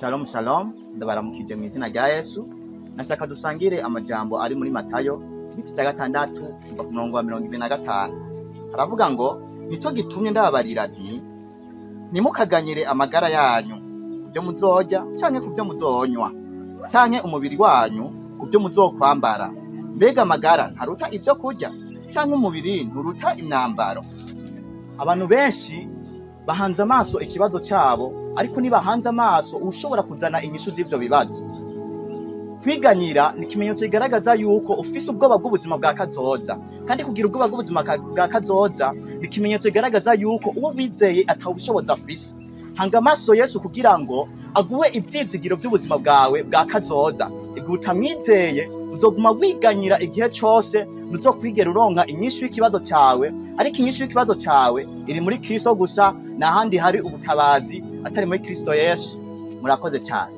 Shalom shalom, ndabaramukije mu izina rya Yesu. Nashaka dusangire amajambo ari muri Matayo igice cya 6 kuva ku murongo wa 25. Haravuga ngo nico gitumye ndababarira nti nimukaganyire amagara yanyu kubyo muzorya canke kubyo muzonywa canke umubiri wanyu kubyo muzokwambara. Mbega amagara ntaruta ibyo kurya canke umubiri nturuta imyambaro? Abantu benshi bahanze amaso ikibazo cyabo, ariko nibahanze amaso ushobora kuzana inyishu z'ibyo bibazo. Kwiganyira ni ikimenyetso kigaragaza yuko ufise ubwoba bw'ubuzima bwa kazoza, kandi kugira ubwoba bw'ubuzima bwa kazoza ni ikimenyetso kigaragaza yuko uwo bizeye atawubushobozi afise. Hanga amaso Yesu kugira ngo aguhe ivyizigiro by'ubuzima bwawe bwa kazoza. Igihe utamwizeye uzoguma wiganyira igihe cose, ntuzokwigera uronka inyishu y'ikibazo cyawe, ariko inyishu y'ikibazo cyawe iri muri Kristo gusa, n'ahandi hari ubutabazi atari muri Kristo Yesu. Murakoze cyane.